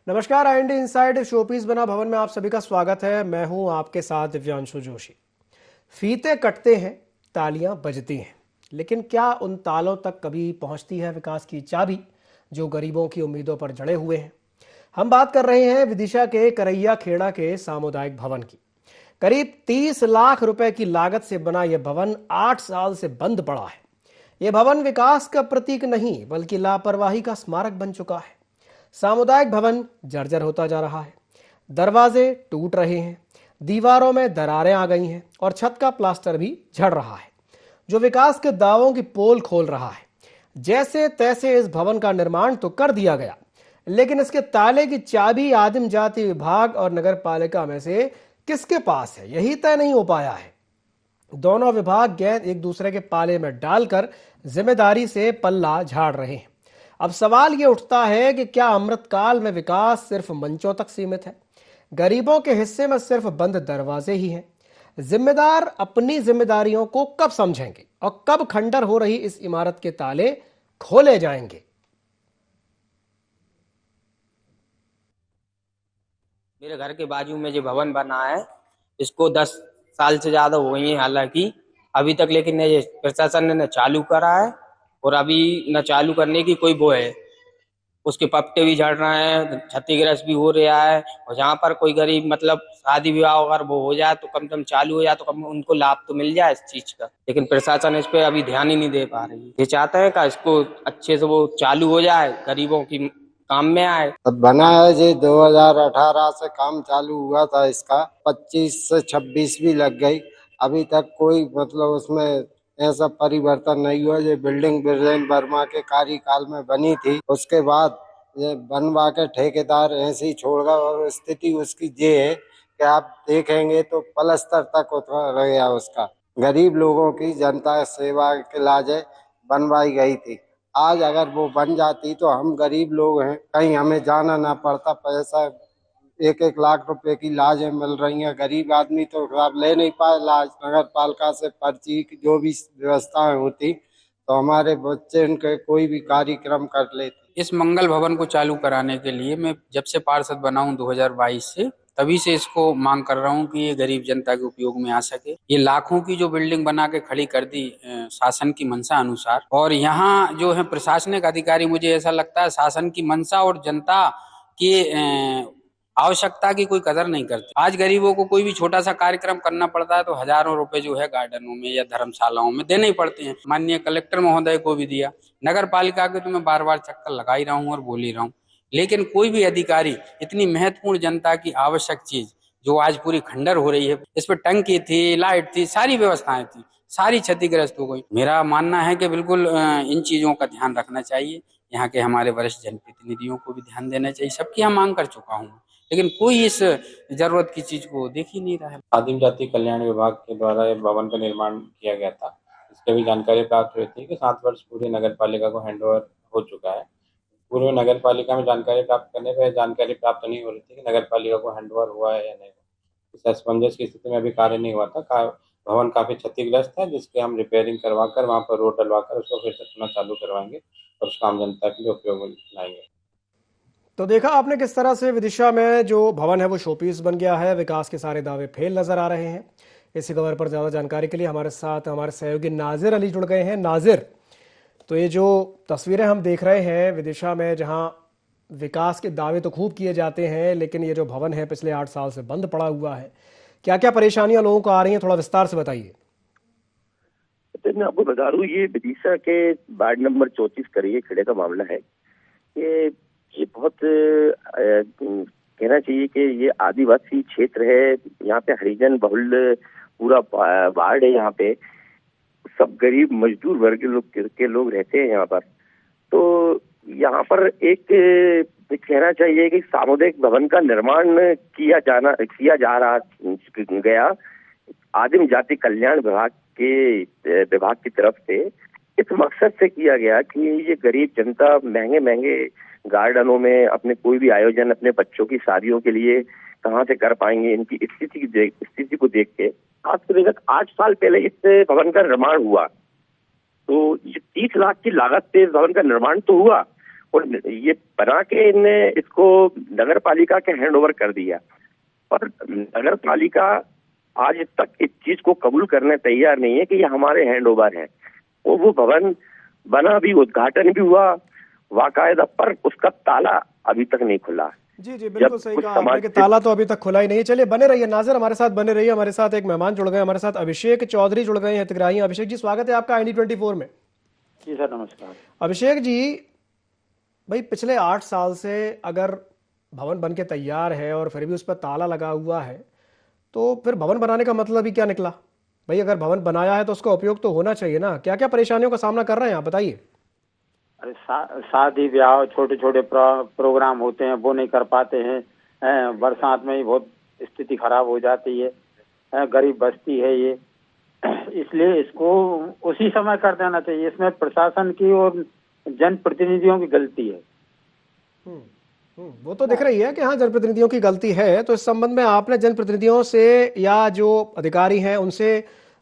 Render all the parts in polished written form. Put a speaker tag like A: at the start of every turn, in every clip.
A: नमस्कार, IND inside showpiece बना भवन में आप सभी का स्वागत है। मैं हूं आपके साथ दिव्यांशु जोशी। फीते कटते हैं, तालियां बजती हैं, लेकिन क्या उन तालों तक कभी पहुंचती है विकास की चाबी जो गरीबों की उम्मीदों पर जड़े हुए हैं? हम बात कर रहे हैं विदिशा के करैया खेड़ा के सामुदायिक भवन की। करीब 30 लाख रुपए की लागत से बना यह भवन 8 साल से बंद पड़ा है। यह भवन विकास का प्रतीक नहीं बल्कि लापरवाही का स्मारक बन चुका है। सामुदायिक भवन जर्जर होता जा रहा है, दरवाजे टूट रहे हैं, दीवारों में दरारें आ गई हैं और छत का प्लास्टर भी झड़ रहा है, जो विकास के दावों की पोल खोल रहा है। जैसे तैसे इस भवन का निर्माण तो कर दिया गया, लेकिन इसके ताले की चाबी आदिम जाति विभाग और नगर पालिका में से किसके पास है, यही तय नहीं हो पाया है। दोनों विभाग गेंद एक दूसरे के पाले में डालकर जिम्मेदारी से पल्ला झाड़ रहे हैं। अब सवाल यह उठता है कि क्या अमृतकाल में विकास सिर्फ मंचों तक सीमित है? गरीबों के हिस्से में सिर्फ बंद दरवाजे ही हैं? जिम्मेदार अपनी जिम्मेदारियों को कब समझेंगे और कब खंडर हो रही इस इमारत के ताले खोले जाएंगे?
B: मेरे घर के बाजू में जो भवन बना है, इसको 10 साल से ज्यादा हो गई है हालांकि अभी तक, लेकिन ये प्रशासन ने न चालू करा है और अभी न चालू करने की कोई वो है। उसके पट्टे भी झड़ रहे हैं, क्षतिग्रस्त भी हो रहा है। और जहाँ पर कोई गरीब मतलब शादी विवाह अगर वो हो जाए तो कम से कम चालू हो जाए तो कम उनको लाभ तो मिल जाए इस चीज का, लेकिन प्रशासन इस पे अभी ध्यान ही नहीं दे पा रही है। ये चाहते हैं कि इसको अच्छे से वो चालू हो जाए, गरीबों की काम में आए।
C: अब बना है जी 2018 से काम चालू हुआ था, इसका 25 से 26 भी लग गई। अभी तक कोई मतलब उसमें ऐसा परिवर्तन नहीं हुआ। ये बिल्डिंग बिरलेन वर्मा के कार्यकाल में बनी थी, उसके बाद ये बनवा के ठेकेदार ऐसे ही छोड़ गया और स्थिति उसकी ये है कि आप देखेंगे तो पलस्तर तक उतर गया उसका। गरीब लोगों की जनता सेवा के लाजे बनवाई गई थी। आज अगर वो बन जाती तो हम गरीब लोग हैं, कहीं हमें जाना ना पड़ता। पैसा 1-1 लाख रुपए की लाजें मिल रही हैं, गरीब आदमी तो अब ले नहीं पाए लाज। नगर पालिका से पर्ची की जो भी व्यवस्थाएं होती तो हमारे बच्चे उनके कोई भी कार्यक्रम कर लेते।
D: इस मंगल भवन को चालू कराने के लिए मैं जब से पार्षद बना हूं 2022 से, तभी से इसको मांग कर रहा हूं कि ये गरीब जनता के उपयोग में आ सके। ये लाखों की जो बिल्डिंग बना के खड़ी कर दी शासन की मंशा अनुसार, और यहाँ जो है प्रशासनिक अधिकारी, मुझे ऐसा लगता है शासन की मंशा और जनता की आवश्यकता की कोई कदर नहीं करते। आज गरीबों को कोई भी छोटा सा कार्यक्रम करना पड़ता है तो हजारों रुपए जो है गार्डनों में या धर्मशालाओं में देने ही पड़ते हैं। माननीय कलेक्टर महोदय को भी दिया, नगर पालिका के तो मैं बार बार चक्कर लगा ही रहा हूँ और बोल ही रहा हूँ, लेकिन कोई भी अधिकारी इतनी महत्वपूर्ण जनता की आवश्यक चीज जो आज पूरी खंडर हो रही है, इस पर टंकी थी, लाइट थी, सारी व्यवस्थाएं थी, सारी क्षतिग्रस्त हो गई। मेरा मानना है कि बिल्कुल इन चीजों का ध्यान रखना चाहिए। यहाँ के हमारे वरिष्ठ जनप्रतिनिधियों को भी ध्यान देना चाहिए। सबकी यहाँ मांग कर चुका हूँ, लेकिन कोई इस जरूरत की चीज को देख ही नहीं रहा है।
E: आदिम जाति कल्याण विभाग के द्वारा ये भवन का निर्माण किया गया था। इसकी भी जानकारी प्राप्त हुई थी कि 7 वर्ष पूरी नगर पालिका को हैंडओवर हो चुका है। पूर्व नगर पालिका में जानकारी प्राप्त करने पर जानकारी प्राप्त नहीं हो रही थी कि नगर पालिका को हैंडओवर हुआ है या नहीं। इस असमंजस की स्थिति में अभी कार्य नहीं हुआ था। भवन काफी क्षतिग्रस्त है, जिसके हम रिपेयरिंग करवाकर वहाँ पर रोड डलवाकर उसको फिर से पुनः चालू करवाएंगे और उसका आम जनता के लिए उपयोग में लाएंगे।
A: तो देखा आपने किस तरह से विदिशा में जो भवन है वो शोपीस बन गया है। विकास के सारे दावे फेल नजर आ रहे हैं। इसी खबर पर ज़्यादा जानकारी के लिए हमारे साथ हमारे सहयोगी नाजिर अली जुड़ गए हैं। नाजिर, तो ये जो तस्वीरें हम देख रहे हैं विदिशा में, जहां विकास के दावे तो खूब किए जाते हैं, लेकिन ये जो भवन है पिछले 8 साल से बंद पड़ा हुआ है, क्या क्या परेशानियां लोगों को आ रही हैं, थोड़ा विस्तार से बताइए।
F: तो मैं आपको बता दूं, ये विदिशा के वार्ड नंबर 34 करिए खेड़े का मामला है। ये बहुत कहना चाहिए कि ये आदिवासी क्षेत्र है। यहाँ पे हरिजन बहुल पूरा वार्ड है। यहाँ पे सब गरीब मजदूर वर्ग के लोग रहते हैं यहाँ पर। तो यहाँ पर एक कहना चाहिए कि सामुदायिक भवन का निर्माण किया जा रहा गया आदिम जाति कल्याण विभाग की तरफ से, इस मकसद से किया गया कि ये गरीब जनता महंगे महंगे गार्डनों में अपने कोई भी आयोजन अपने बच्चों की शादियों के लिए कहाँ से कर पाएंगे। इनकी स्थिति को देख के आज से 8 साल पहले इस भवन का निर्माण हुआ। तो ये 30 लाख की लागत से इस भवन का निर्माण तो हुआ, और ये बना के इनने इसको नगर पालिका के हैंड ओवर कर दिया, पर नगर पालिका आज तक इस चीज को कबूल करने तैयार नहीं है कि ये हमारे हैंड ओवर है। और वो भवन बना भी, उद्घाटन भी हुआ बाकायदा, पर उसका ताला अभी तक नहीं खुला।
A: जी जी, बिल्कुल सही
F: कुछ
A: कहा आपने
F: समाज
A: कि ताला तो अभी तक खुला ही नहीं है। चलिए बने रहिए नाज़र, हमारे साथ बने रहिए। हमारे साथ एक मेहमान जुड़ गए, हमारे साथ अभिषेक चौधरी जुड़ गए हैं हितग्राही। अभिषेक जी, स्वागत है आपका IND24 में।
G: जी सर, नमस्कार।
A: अभिषेक जी, भाई पिछले 8 साल से अगर भवन बन के तैयार है और फिर भी उस पर ताला लगा हुआ है, तो फिर भवन बनाने का मतलब ही क्या निकला? भाई अगर भवन बनाया है तो उसका उपयोग तो होना चाहिए ना। क्या क्या परेशानियों का सामना कर रहे हैं आप, बताइए।
G: अरे शादी ब्याह, छोटे छोटे प्रोग्राम होते हैं, वो नहीं कर पाते हैं। बरसात में ही बहुत स्थिति खराब हो जाती है। गरीब बस्ती है ये, इसलिए इसको उसी समय कर देना चाहिए। इसमें प्रशासन की और जनप्रतिनिधियों की गलती है।
A: वो तो दिख रही है कि हाँ, जनप्रतिनिधियों की गलती है। तो इस संबंध में आपने जनप्रतिनिधियों से या जो अधिकारी हैं उनसे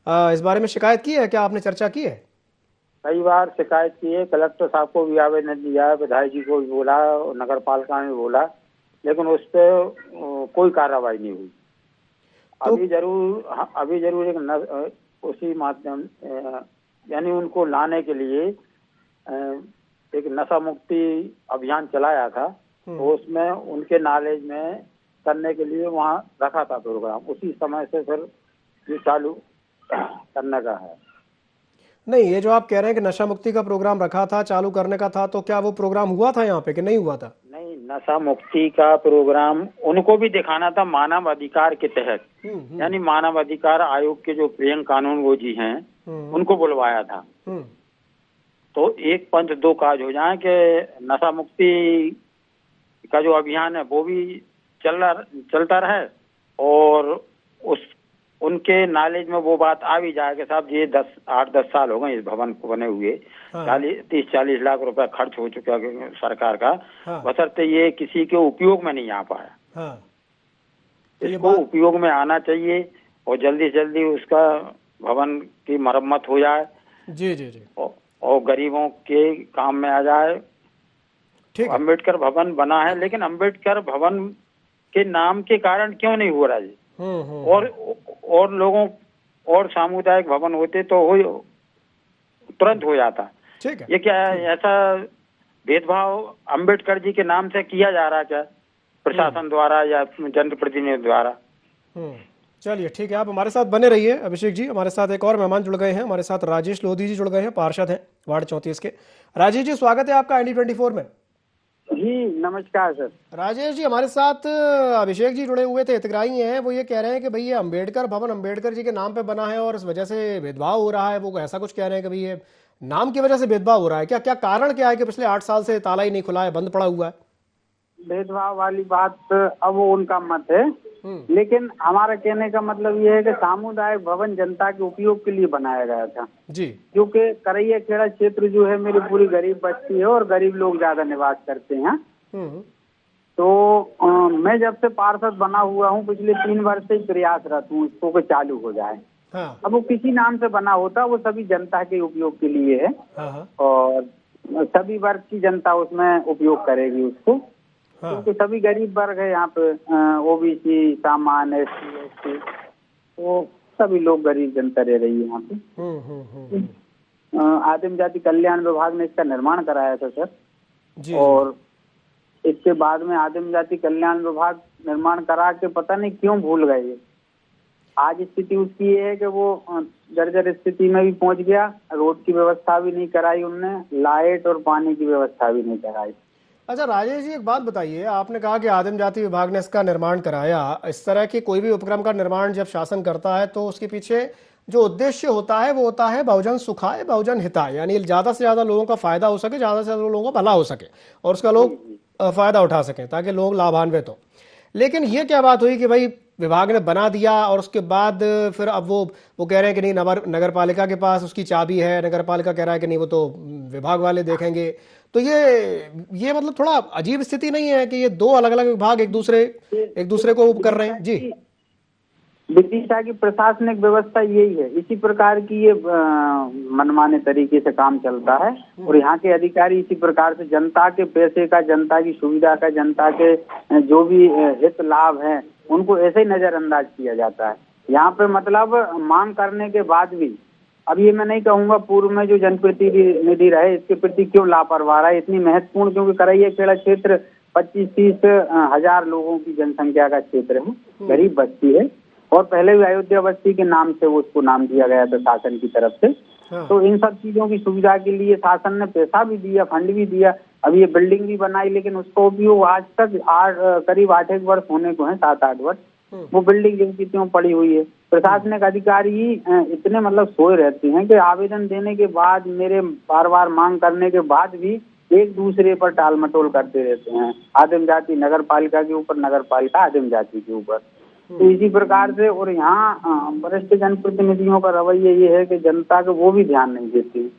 A: इस बारे में शिकायत की है? क्या आपने चर्चा की है?
G: कई बार शिकायत की है, कलेक्टर साहब को भी आवेदन दिया है, विधायक जी को भी बोला, नगर पालिका में बोला, लेकिन उस पर कोई कार्रवाई नहीं हुई। अभी जरूर उसी माध्यम यानी उनको लाने के लिए एक नशा मुक्ति अभियान चलाया था, तो उसमें उनके नॉलेज में करने के लिए वहाँ रखा था प्रोग्राम। उसी समय से फिर ये चालू करने का है।
A: नहीं, ये जो आप कह रहे हैं कि नशा मुक्ति का प्रोग्राम रखा था, चालू करने का था, तो क्या वो प्रोग्राम हुआ था यहाँ पे कि नहीं हुआ था?
G: नहीं, नशा मुक्ति का प्रोग्राम उनको भी दिखाना था मानव अधिकार के तहत। यानी मानव अधिकार आयोग के जो प्रियंक कानूनगो जी हैं, उनको बुलवाया था। तो एक पंच दो काज हो जाए कि नशा मुक्ति का जो अभियान है वो भी चलता रहे, और उनके नॉलेज में वो बात आ भी जाए कि साहब ये 8-10 साल हो गए इस भवन को बने हुए। हाँ। 30-40 लाख रुपए खर्च हो चुका है सरकार का। हाँ। बशर्ते ये किसी के उपयोग में नहीं आ पाया। हाँ। तो इसको उपयोग में आना चाहिए और जल्दी से जल्दी उसका भवन की मरम्मत हो जाए।
A: जी जी जी।
G: और गरीबों के काम में आ जाए। ठीक। अम्बेडकर भवन बना है, लेकिन अम्बेडकर भवन के नाम के कारण क्यों नहीं हो रहा है? और लोगों और सामुदायिक भवन होते तो तुरंत हो जाता। ठीक है। ये क्या है, ऐसा भेदभाव अंबेडकर जी के नाम से किया जा रहा है क्या प्रशासन द्वारा या जनप्रतिनिधि द्वारा?
A: चलिए ठीक है, आप हमारे साथ बने रहिए। अभिषेक जी, हमारे साथ एक और मेहमान जुड़ गए हैं। हमारे साथ राजेश लोधी जी जुड़ गए हैं, पार्षद हैं वार्ड 34 के। राजेश जी, स्वागत है आपका IND24 में।
H: जी नमस्कार सर।
A: राजेश जी, हमारे साथ अभिषेक जी जुड़े हुए थे, हितग्राही हैं। वो ये कह रहे हैं कि भाई ये अम्बेडकर भवन अम्बेडकर जी के नाम पे बना है और इस वजह से भेदभाव हो रहा है। वो ऐसा कुछ कह रहे हैं कि भाई ये नाम की वजह से भेदभाव हो रहा है। क्या क्या कारण क्या है कि पिछले 8 साल से ताला ही नहीं खुला है, बंद पड़ा हुआ है?
H: भेदभाव वाली बात अब वो उनका मत है, लेकिन हमारा कहने का मतलब ये है कि सामुदायिक भवन जनता के उपयोग के लिए बनाया गया था जी। क्योंकि करैया खेड़ा क्षेत्र जो है मेरी पूरी गरीब बस्ती है और गरीब लोग ज्यादा निवास करते हैं। तो मैं जब से पार्षद बना हुआ हूँ पिछले 3 वर्ष से प्रयासरत हूँ इसको कि चालू हो जाए। हाँ। अब वो किसी नाम से बना होता, वो सभी जनता के उपयोग के लिए है। हाँ। और सभी वर्ग की जनता उसमें उपयोग करेगी उसको। हाँ। क्योंकि सभी गरीब वर्ग है यहाँ पे, OBC, सामान्य, SC, तो सभी लोग गरीब जनता रह रही है यहाँ पे। आदिम जाति कल्याण विभाग ने इसका निर्माण कराया था सर जी। और इसके बाद में आदिम जाति कल्याण विभाग निर्माण करा के पता नहीं क्यों भूल गए। आज स्थिति उसकी ये है कि वो जर्जर स्थिति में भी पहुंच गया। रोड की व्यवस्था भी नहीं कराई उनने, लाइट और पानी की व्यवस्था भी नहीं कराई।
A: अच्छा राजेश जी, एक बात बताइए, आपने कहा कि आदिम जाति विभाग ने इसका निर्माण कराया। इस तरह की कोई भी उपक्रम का निर्माण जब शासन करता है तो उसके पीछे जो उद्देश्य होता है वो होता है बहुजन सुखाय बहुजन हिताय, यानी ज्यादा से ज्यादा लोगों का फायदा हो सके, ज्यादा से ज्यादा लोगों का भला हो सके और उसका लोग फायदा उठा सकें ताकि लोग लाभान्वित हो। लेकिन ये क्या बात हुई कि भाई विभाग ने बना दिया और उसके बाद फिर अब वो कह रहे हैं कि नहीं नगर पालिका के पास उसकी चाबी है, नगर पालिका कह रहा है कि नहीं वो तो विभाग वाले देखेंगे। तो ये मतलब थोड़ा अजीब स्थिति नहीं है कि ये 2 अलग अलग विभाग एक दूसरे को कर रहे हैं? जी
H: विदिशा की प्रशासनिक व्यवस्था यही है, इसी प्रकार की ये मनमाने तरीके से काम चलता है। और यहाँ के अधिकारी इसी प्रकार से जनता के पैसे का, जनता की सुविधा का, जनता के जो भी हित लाभ है उनको ऐसे ही नजरअंदाज किया जाता है। यहाँ पे मतलब मांग करने के बाद भी, अब ये मैं नहीं कहूँगा पूर्व में जो जनप्रतिनिधि रहे इसके प्रति क्यों लापरवाह रहा है, इतनी महत्वपूर्ण क्योंकि करैया खेड़ा क्षेत्र 25-30 हजार लोगों की जनसंख्या का क्षेत्र है, गरीब बस्ती है और पहले भी अयोध्या बस्ती के नाम से वो उसको नाम दिया गया था शासन की तरफ से। तो इन सब चीजों की सुविधा के लिए शासन ने पैसा भी दिया, फंड भी दिया, अब ये बिल्डिंग भी बनाई, लेकिन उसका उपयोग आज तक करीब 8 वर्ष होने को है, 7-8 वर्ष वो बिल्डिंग जो की त्यों पड़ी हुई है। प्रशासनिक अधिकारी ही इतने मतलब सोए रहते हैं कि आवेदन देने के बाद, मेरे बार बार मांग करने के बाद भी एक दूसरे पर टाल मटोल करते रहते हैं, आदिम जाति नगर पालिका के ऊपर, नगर पालिका आदिम जाति के ऊपर। तो इसी प्रकार से, और यहाँ वरिष्ठ जनप्रतिनिधियों का रवैया ये है कि जनता को वो भी ध्यान नहीं देती।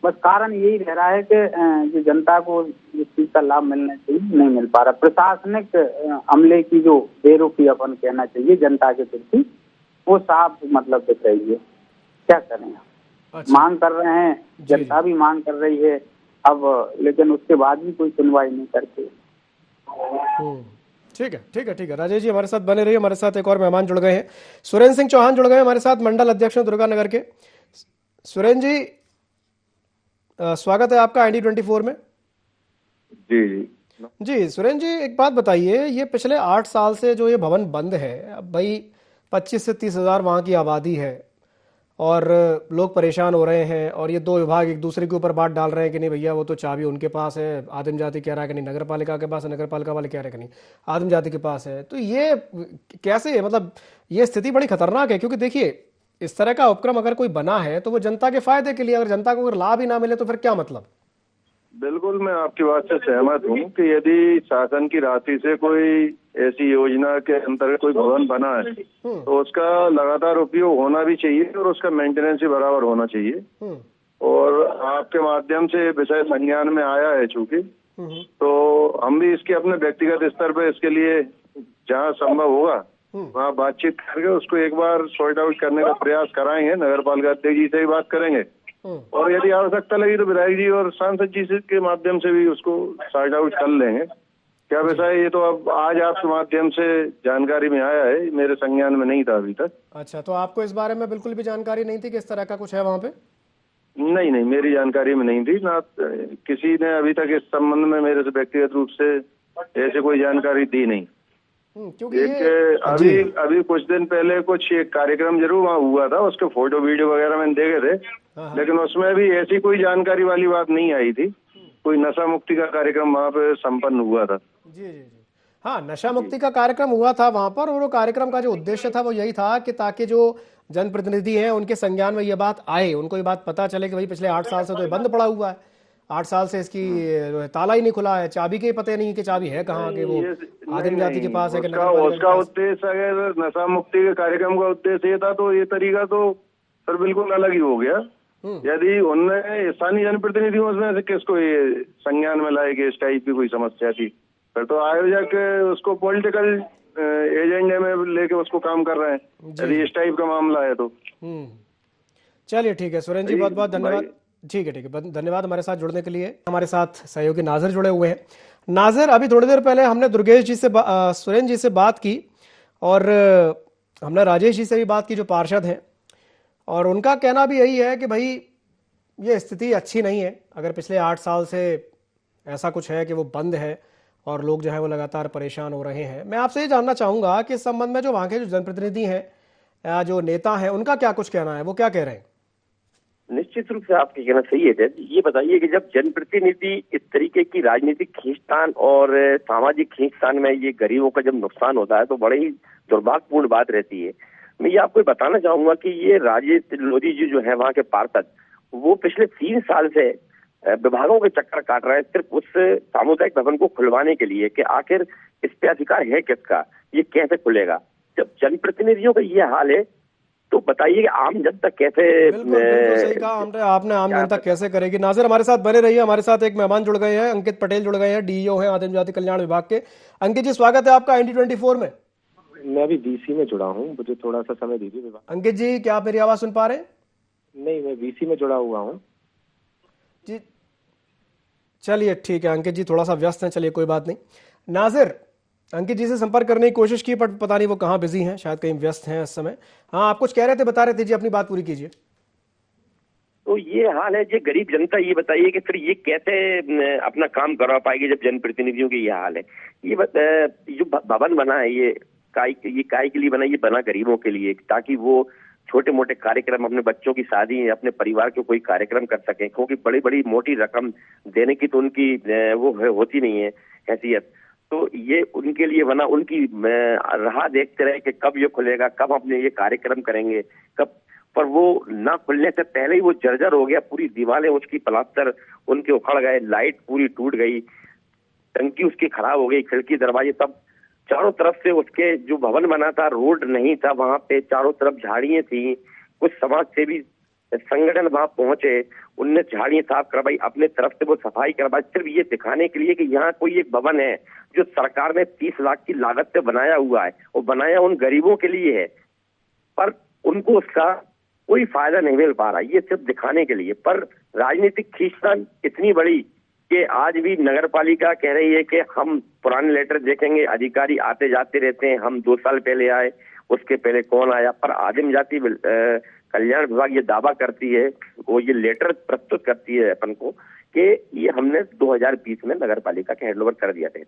H: बस कारण यही रह रहा है कि जो जनता को इस चीज का लाभ मिलना चाहिए नहीं मिल पा रहा। प्रशासनिक अमले की जो बेरुखी अपन कहना चाहिए जनता के प्रति, वो साफ मतलब दिख रही है। क्या करें, मांग कर रहे हैं, जनता भी मांग कर रही है अब, लेकिन उसके बाद भी कोई सुनवाई नहीं करते।
A: ठीक है राजेश जी, हमारे साथ बने रहिए। हमारे साथ एक और मेहमान जुड़ गए हैं, सुरेंद्र सिंह चौहान जुड़ गए हैं हमारे साथ, मंडल अध्यक्ष दुर्गा नगर के। सुरेंद्र जी, स्वागत है आपका ID24 में। जी सुरेंद्र जी, एक बात बताइए, ये पिछले 8 साल से जो ये भवन बंद है, अब भाई 25 से 30 हजार वहाँ की आबादी है और लोग परेशान हो रहे हैं, और ये 2 विभाग एक दूसरे के ऊपर बात डाल रहे हैं कि नहीं भैया वो तो चाबी उनके पास है, आदिम जाति कह रहा है कि नहीं नगर पालिका के पास है, नगर पालिका वाले कह रहे हैं कि नहीं आदिम जाति के पास है। तो ये कैसे, मतलब ये स्थिति बड़ी खतरनाक है, क्योंकि देखिए इस तरह का उपक्रम अगर कोई बना है तो वो जनता के फायदे के लिए, अगर जनता को अगर लाभ ही ना मिले तो फिर क्या मतलब।
I: बिल्कुल, मैं आपकी बात से सहमत हूँ कि यदि शासन की राशि से कोई ऐसी योजना के अंतर्गत कोई भवन बना है तो उसका लगातार उपयोग होना भी चाहिए और उसका मेंटेनेंस भी बराबर होना चाहिए। और आपके माध्यम से विषय संज्ञान में आया है चूंकि, तो हम भी इसके अपने व्यक्तिगत स्तर पर इसके लिए जहाँ संभव होगा वहाँ बातचीत करके उसको एक बार सॉर्ट आउट करने का प्रयास कराएंगे। नगर पालिका अध्यक्ष जी से भी बात करेंगे और यदि आवश्यकता लगी तो विधायक जी और सांसद जी के माध्यम से भी उसको सॉर्ट आउट कर लेंगे। क्या वैसा है, ये तो अब आज आपके माध्यम से जानकारी में आया है, मेरे संज्ञान में नहीं था अभी तक।
A: अच्छा, तो आपको इस बारे में बिल्कुल भी जानकारी नहीं थी कि इस तरह का कुछ है वहाँ पे?
I: नहीं, मेरी जानकारी में नहीं थी, ना किसी ने अभी तक इस संबंध में मेरे से व्यक्तिगत रूप से ऐसे कोई जानकारी दी नहीं। एक अभी कुछ दिन पहले कुछ एक कार्यक्रम जरूर वहाँ हुआ था, उसके फोटो वीडियो वगैरह मैंने देखे थे, लेकिन उसमें भी ऐसी कोई जानकारी वाली बात नहीं आई थी। कोई नशा मुक्ति का कार्यक्रम वहाँ पे संपन्न हुआ था।
A: जी, हाँ, नशा मुक्ति का कार्यक्रम हुआ था वहाँ पर, और वो कार्यक्रम का जो उद्देश्य था वो यही था कि ताकि जो जनप्रतिनिधि हैं उनके संज्ञान में ये बात आए, उनको ये बात पता चले कि भाई पिछले 8 साल से तो ये बंद पड़ा हुआ है, 8 साल से इसकी ताला ही नहीं खुला है, चाबी के पता नहीं कि चाबी है कहाँ, कि वो आदिम जाति के पास है कि
I: उसका उद्देश्य, अगर नशा मुक्ति के कार्यक्रम का उद्देश्य ये था तो ये तरीका तो सर बिल्कुल अलग ही हो गया। यदि उनने स्थानीय जनप्रतिनिधियों में से किसको ये संज्ञान में लाए कि इस टाइप की कोई समस्या थी, फिर तो आयोजक उसको पॉलिटिकल एजेंडे में लेके उसको काम कर रहे हैं, यदि इस टाइप का मामला है तो।
A: चलिए ठीक है सुरेंद्र जी, बहुत बहुत धन्यवाद। ठीक है, धन्यवाद हमारे साथ जुड़ने के लिए। हमारे साथ सहयोगी नाजिर जुड़े हुए हैं। नाजिर, अभी थोड़ी देर पहले हमने दुर्गेश जी से, सुरेंद्र जी से बात की, और हमने राजेश जी से भी बात की जो पार्षद हैं, और उनका कहना भी यही है कि भाई ये स्थिति अच्छी नहीं है। अगर पिछले 8 साल से ऐसा कुछ है कि वो बंद है और लोग जो है वो लगातार परेशान हो रहे हैं। मैं आपसे ये जानना चाहूँगा कि इस संबंध में जो वहाँ के जो जनप्रतिनिधि हैं या जो नेता हैं उनका क्या कुछ कहना है, वो क्या कह रहे हैं?
F: निश्चित रूप से आपके कहना सही है। ये बताइए कि जब जनप्रतिनिधि इस तरीके की राजनीतिक खींचतान और सामाजिक खींचतान में ये गरीबों का जब नुकसान होता है तो बड़ी ही दुर्भाग्यपूर्ण बात रहती है। मैं ये आपको बताना चाहूंगा कि ये राजेश लोधी जी जो है वहाँ के पार्षद, वो पिछले 3 साल से विभागों के चक्कर काट रहे हैं सिर्फ उस सामुदायिक भवन को खुलवाने के लिए कि आखिर इस पे अधिकार है किसका, ये कैसे खुलेगा। जब जनप्रतिनिधियों का ये हाल है तो बताइए कि आम जनता कैसे।
A: बिल्कुल सही कहा आपने, आम जनता कैसे करेगी। नाजिर, हमारे साथ बने रहिए। हमारे साथ एक मेहमान जुड़ गए हैं, अंकित पटेल जुड़ गए हैं, DEO हैं आदिम जाति कल्याण विभाग के। अंकित जी, स्वागत है आपका ID24 में।
J: मैं अभी बीसी में जुड़ा हूँ, मुझे थोड़ा सा समय दीजिए।
A: अंकित जी, क्या आप मेरी आवाज सुन पा रहे हैं?
J: नहीं, मैं बीसी में जुड़ा हुआ हूँ
A: जी। चलिए ठीक है, अंकित जी थोड़ा सा व्यस्त हैं, चलिए कोई बात नहीं। नाजिर, अंकित जी से संपर्क करने की कोशिश की पर पता नहीं वो कहाँ बिजी हैं, शायद कहीं व्यस्त हैं इस समय। हाँ, आप कुछ कह रहे थे, बता रहे थे जी, अपनी बात पूरी कीजिए।
F: तो ये हाल है, जो गरीब जनता, ये बताइए कि फिर ये कैसे अपना काम करवा पाएगी जब जनप्रतिनिधियों की ये हाल है। जो भवन बना है ये काय के लिए बना, ये बना गरीबों के लिए, ताकि वो छोटे मोटे कार्यक्रम, अपने बच्चों की शादी, अपने परिवार के कोई कार्यक्रम कर सकें, क्योंकि बड़ी बड़ी मोटी रकम देने की तो उनकी वो होती नहीं है हैसियत। तो ये उनके लिए बना, उनकी राह देखते रहे कि कब ये खुलेगा, कब अपने ये कार्यक्रम करेंगे, कब। पर वो ना खुलने से पहले ही वो जर्जर हो गया, पूरी दीवारें उसकी प्लास्टर उनके उखड़ गए, लाइट पूरी टूट गई, टंकी उसकी खराब हो गई, खिड़की दरवाजे सब। चारों तरफ से उसके जो भवन बना था, रोड नहीं था वहां पे, चारों तरफ झाड़ियां थी। कुछ समाज सेवी संगठन वहां पहुंचे, उनने झाड़ियां साफ करवाई, अपने तरफ से वो सफाई करवाई, सिर्फ ये दिखाने के लिए कि यहाँ कोई एक भवन है जो सरकार ने 30 लाख की लागत से बनाया हुआ है, और बनाया उन गरीबों के लिए है, पर उनको उसका कोई फायदा नहीं मिल पा रहा, ये सिर्फ दिखाने के लिए। पर राजनीतिक खींचतान इतनी बड़ी कि आज भी नगर पालिका कह रही है कि हम पुराने लेटर देखेंगे, अधिकारी आते जाते रहते हैं, हम 2 साल पहले आए, उसके पहले कौन आया। पर आदिम जाति कल्याण विभाग ये दावा करती है, वो ये लेटर प्रस्तुत करती है अपन को कि ये हमने 2020 में नगर पालिका के हैंडओवर कर दिया थे।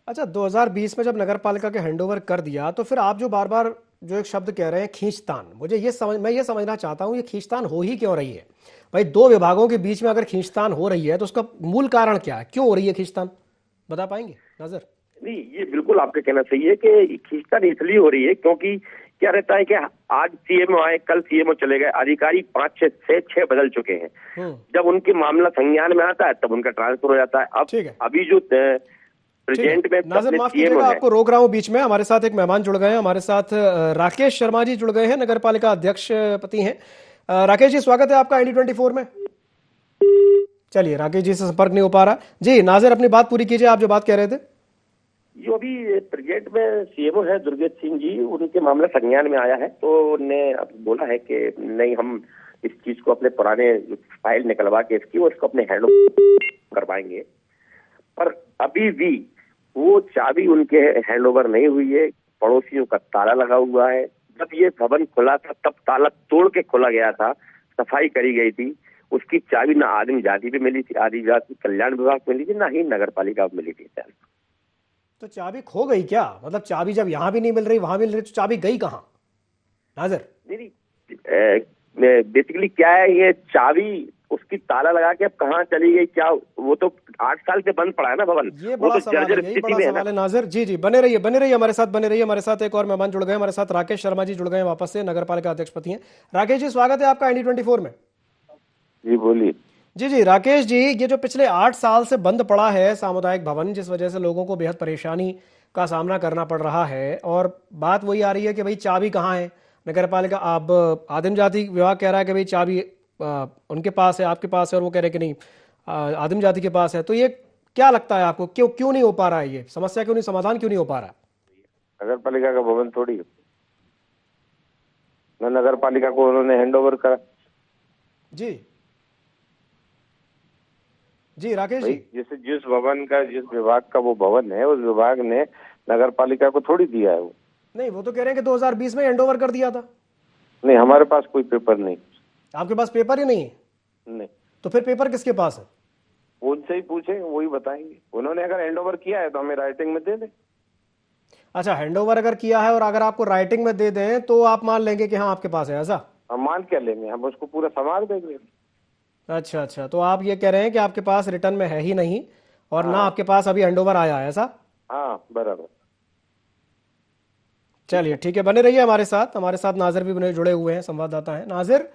A: अच्छा, 2020 में जब नगर पालिका के हैंडओवर कर दिया, तो फिर आप जो बार बार जो एक शब्द कह रहे हैं खींचतान, मैं ये समझना चाहता हूं, ये खींचतान हो ही क्यों रही है? भाई, 2 विभागों के बीच में अगर खींचतान हो रही है तो उसका मूल कारण क्या है, क्यों हो रही है खींचतान, बता पाएंगे नाज़र?
F: नहीं, ये बिल्कुल आपका कहना सही है कि खींचतान इसलिए हो रही है क्योंकि क्या रहता है कि आज सीएमओ आए, कल सीएमओ चले गए, अधिकारी 5-6 बदल चुके हैं। जब उनके मामला संज्ञान में आता है तब उनका ट्रांसफर हो जाता है। अब अभी जो प्रेजेंट में
A: नाज़र, माफ कीजिएगा, आपको रोक रहा हूं बीच में। हमारे साथ एक मेहमान जुड़ गए हैं, हमारे साथ राकेश शर्मा जी जुड़ गए हैं, नगर पालिका अध्यक्ष पति हैं। राकेश जी, स्वागत है आपका ID24 में। चलिए, राकेश जी से संपर्क नहीं हो पा रहा जी। नाज़र, अपनी बात पूरी कीजिए, आप जो बात कह रहे थे।
F: जो अभी प्रेजेंट में सीएमओ है दुर्गेश सिंह जी, उनके मामला संज्ञान में आया है, तो उन्होंने बोला है कि नहीं, हम इस चीज को अपने पुराने फाइल निकलवा के इसकी और इसको अपने हैंडओवर करवाएंगे। पर अभी भी वो चाबी उनके हैंडओवर नहीं हुई है, पड़ोसियों का ताला लगा हुआ है। जब ये भवन खुला था तब ताला तोड़ के खोला गया था, सफाई करी गई थी, उसकी चाबी ना आदिम जाति पे मिली थी, आदिवासी कल्याण विभाग मिली थी, ना ही नगर पालिका मिली थी।
A: तो चाबी खो गई क्या? मतलब चाबी जब यहाँ भी नहीं मिल रही, वहां मिल रही, तो चाबी गई कहाँ नाज़र?
F: नहीं, बेसिकली क्या है, ये चाबी उसकी ताला लगा के अब कहाँ चली गई, क्या वो तो 8 साल से बंद पड़ा है ना भवन,
A: ये बड़ा सवाल है नाज़र। जी जी, बने रहिए हमारे साथ, बने रहिए हमारे साथ। एक और मेहमान जुड़ गए हमारे साथ, राकेश शर्मा जी जुड़ गए वापस से, नगर पालिका अध्यक्ष पति हैं। राकेश जी, स्वागत है आपका ID24 में।
J: जी बोलिए।
A: जी राकेश जी, ये जो पिछले 8 साल से बंद पड़ा है सामुदायिक भवन, जिस वजह से लोगों को बेहद परेशानी का सामना करना पड़ रहा है, और बात वही आ रही है कि भाई चाबी कहाँ है? नगर पालिका, अब आदिम जाति विभाग कह रहा है कि भाई चाबी उनके पास है, आपके पास है, और वो कह रहे हैं कि नहीं आदिम जाति के पास है। तो ये क्या लगता है आपको, क्यों नहीं हो पा रहा है ये समस्या, क्यों नहीं, समाधान क्यों नहीं हो पा रहा है?
J: नगर पालिका का भवन थोड़ी न नगर पालिका को उन्होंने हैंडओवर करा।
A: जी राकेश जी,
J: जिस भवन का, जिस विभाग का वो भवन है, उस विभाग ने नगर पालिका को थोड़ी दिया है। वो
A: नहीं, वो तो कह रहे हैं कि 2020 में हैंडओवर कर दिया था।
J: नहीं, हमारे पास कोई पेपर नहीं।
A: आपके पास पेपर ही नहीं है?
J: नहीं।
A: तो फिर पेपर किसके पास है?
J: उनसे ही पूछेंगे, वही बताएंगे। उन्होंने अगर हैंडओवर किया है तो हमें राइटिंग में दे दें।
A: अच्छा, हैंडओवर अगर किया है और अगर आपको राइटिंग में दे दें तो आप मान लेंगे कि हाँ आपके पास है, ऐसा?
J: हम मान क्या लेंगे, हम उसको पूरा समाज देंगे।
A: अच्छा, तो आप ये कह रहे हैं कि आपके पास रिटर्न में है ही नहीं, और ना आपके पास अभी हैंडओवर आया है, ऐसा?
J: हाँ, बराबर।
A: चलिए ठीक है, बने रहिए हमारे साथ नाज़र भी बने जुड़े हुए हैं, संवाददाता हैं। नाज़र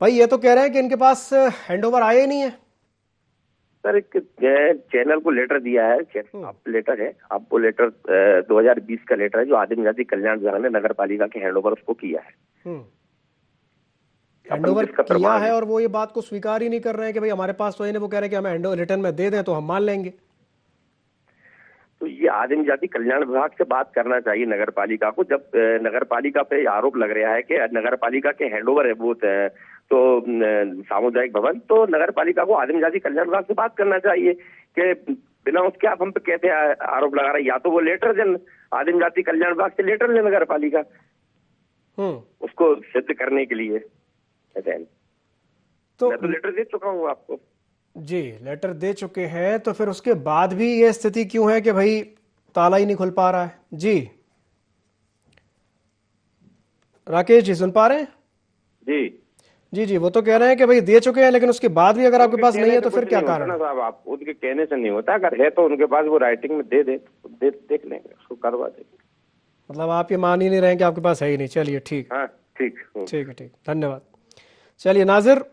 A: भाई, ये तो कह रहे हैं कि इनके पास हैंडओवर आया ही नहीं है।
F: सर, एक चैनल को लेटर दिया है, लेटर है, अब वो लेटर 2020 का लेटर है, जो आदिम जाति कल्याण विभाग ने नगर पालिका के हैंडओवर उसको किया है,
A: हैंडओवर किया है, और वो ये बात को स्वीकार ही नहीं कर रहे हैं कि भाई हमारे पास तो है नहीं। वो कह रहे हैं कि हमें हैंडओवर रिटर्न में दे दें तो हम मान लेंगे।
F: तो ये आदिम जाति कल्याण विभाग से बात करना चाहिए नगर पालिका को। जब नगर पालिका पे आरोप लग रहा है कि नगर पालिका के हैंडओवर है वो तो सामुदायिक भवन, तो नगर पालिका को आदिम जाति कल्याण विभाग से बात करना चाहिए कि बिना उसके आप हम पे कहते आरोप लगा रहे, या तो वो लेटर दें आदिम जाति कल्याण विभाग से, लेटर ले नगर पालिका उसको सिद्ध करने के लिए। तो मैं तो लेटर दे चुका हूँ आपको।
A: जी, लेटर दे चुके हैं, तो फिर उसके बाद भी ये स्थिति क्यों है कि भाई ताला ही नहीं खुल पा रहा है? जी राकेश जी सुन पा रहे हैं?
J: जी
A: जी जी, वो तो कह रहे हैं कि भाई दे चुके हैं, लेकिन उसके बाद भी अगर आपके पास नहीं है तो फिर क्या कारण है?
J: साहब आप उनके कहने से नहीं होता, अगर है तो उनके पास वो राइटिंग में दे देख लेंगे, उसको करवा देंगे।
A: मतलब आप ये मान ही नहीं रहे कि आपके पास है ही नहीं। चलिए ठीक,
J: हाँ ठीक
A: ठीक है, ठीक, धन्यवाद। चलिए नाजिर,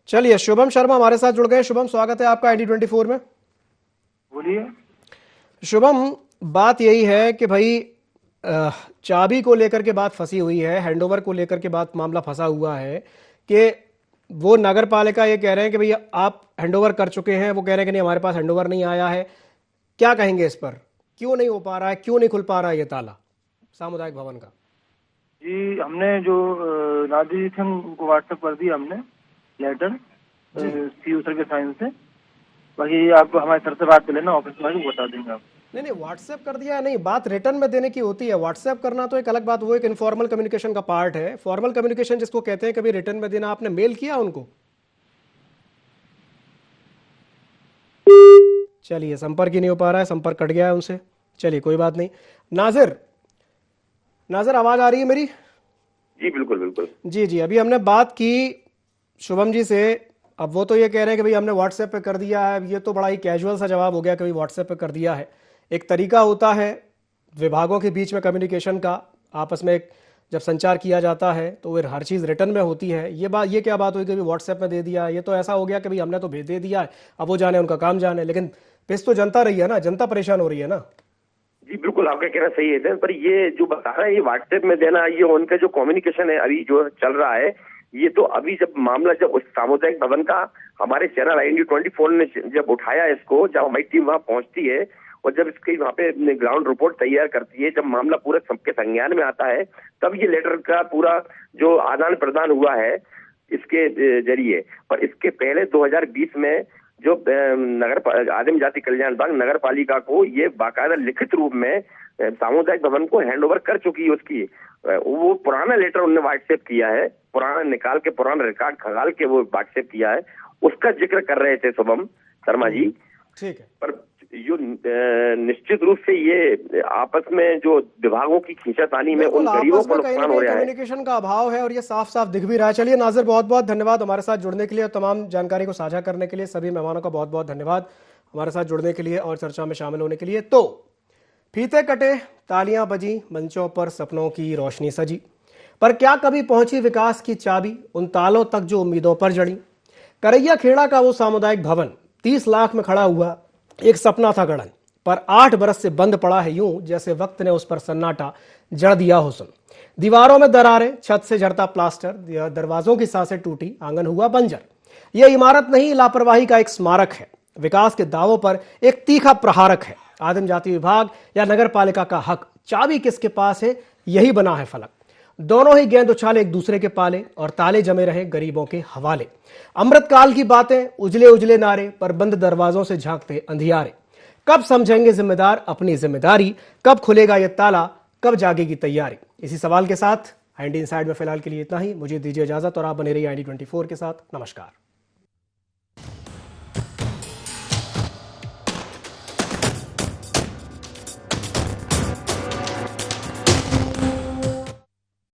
A: चलिए शुभम शर्मा हमारे साथ जुड़ गए। शुभम, स्वागत है आपका ID24 में।
K: बोलिए।
A: शुभम, बात यही है कि भाई चाबी को लेकर के बात फंसी हुई है, हैंडओवर को लेकर के बात मामला फंसा हुआ है कि वो नगर पालिका ये कह रहे हैं कि भैया आप हैंडओवर कर चुके हैं, वो कह रहे हैं कि नहीं हमारे पास हैंडओवर नहीं आया है। क्या कहेंगे इस पर? क्यों नहीं हो पा रहा है, क्यों नहीं खुल पा रहा है ये ताला सामुदायिक भवन का?
K: जी, हमने जो नादिर थे उनको व्हाट्सएप कर दिया हमने लेटर सीओ सर के साइन से। बाकी आप हमारे सर से बात कर लेना, ऑफिस में बता देंगे आप।
A: नहीं व्हाट्सएप कर दिया नहीं, बात रिटर्न में देने की होती है। व्हाट्सएप करना तो एक अलग बात, वो एक इनफॉर्मल कम्युनिकेशन का पार्ट है। फॉर्मल कम्युनिकेशन जिसको कहते हैं कभी रिटर्न में देना, आपने मेल किया उनको? चलिए संपर्क ही नहीं हो पा रहा है, संपर्क कट गया है उनसे। चलिए कोई बात नहीं। नाजिर आवाज आ रही है मेरी?
F: जी बिल्कुल बिल्कुल।
A: जी जी, अभी हमने बात की शुभम जी से। अब वो तो ये कह रहे हैं कि भाई हमने व्हाट्सएप पे कर दिया है। ये तो बड़ा ही कैजुअल सा जवाब हो गया कि भाई व्हाट्सएप पे कर दिया है। एक तरीका होता है विभागों के बीच में कम्युनिकेशन का, आपस में जब संचार किया जाता है तो फिर हर चीज़ रिटर्न में होती है। ये क्या बात हुई कि व्हाट्सएप में दे दिया? ये तो ऐसा हो गया कि भाई हमने तो दे दिया है, अब वो जाने उनका काम जाने। लेकिन पिस तो जनता रही है ना, जनता परेशान हो रही है ना।
F: जी बिल्कुल, आपका कहना सही है, पर ये जो बता रहा है ये व्हाट्सएप में देना, ये उनका जो कम्युनिकेशन है अभी जो चल रहा है, ये तो अभी जब मामला जब उस सामुदायिक भवन का हमारे चैनल ID24 ने जब उठाया इसको, जब हमारी टीम वहां पहुंचती है और जब इसकी वहां पे ग्राउंड रिपोर्ट तैयार करती है, जब मामला पूरा सबके संज्ञान में आता है, तब ये लेटर का पूरा जो आदान प्रदान हुआ है इसके जरिए। पर इसके पहले 2020 में जो आदिम जाति कल्याण विभाग नगर पालिका को ये बाकायदा लिखित रूप में सामुदायिक भवन को हैंडओवर कर चुकी है। उसकी वो पुराना लेटर उन्होंने व्हाट्सएप किया है, पुराना निकाल के पुराना रिकॉर्ड खंगाल के वो व्हाट्सएप किया है, उसका जिक्र कर रहे थे शुभम शर्मा जी।
A: ठीक है।
F: पर जो निश्चित रूप से ये आपस में जो विभागों की खींचातानी में उन गरीबों को नुकसान हो रहा है,
A: कम्युनिकेशन का अभाव है और ये साफ साफ दिख भी रहा है। चलिए नाजिर, बहुत बहुत धन्यवाद हमारे साथ जुड़ने के लिए और तमाम जानकारी को साझा करने के लिए। सभी मेहमानों का बहुत बहुत धन्यवाद हमारे साथ जुड़ने के लिए और चर्चा में शामिल होने के लिए। तो फीते कटे, तालियां बजी, मंचों पर सपनों की रोशनी सजी, पर क्या कभी पहुंची विकास की चाबी उन तालों तक जो उम्मीदों पर जड़ी? करैया खेड़ा का वो सामुदायिक भवन 30 लाख में खड़ा हुआ एक सपना था गढ़न, पर 8 बरस से बंद पड़ा है यूं जैसे वक्त ने उस पर सन्नाटा जड़ दिया हो सुन। दीवारों में दरारें, छत से झड़ता प्लास्टर, दरवाजों की सांसें टूटी, आंगन हुआ बंजर। यह इमारत नहीं, लापरवाही का एक स्मारक है, विकास के दावों पर एक तीखा प्रहारक है। आदिम जाति विभाग या नगर पालिका का हक, चाबी किसके पास है, यही बना है फलक। दोनों ही गेंद उछाले एक दूसरे के पाले और ताले जमे रहे गरीबों के हवाले। अमृतकाल की बातें, उजले उजले नारे, पर बंद दरवाजों से झांकते अंधियारे। कब समझेंगे जिम्मेदार अपनी जिम्मेदारी, कब खुलेगा ये ताला, कब जागेगी तैयारी? इसी सवाल के साथ ID इनसाइड में फिलहाल के लिए इतना ही। मुझे दीजिए इजाजत और आप बने रहिए ID24 के साथ। नमस्कार।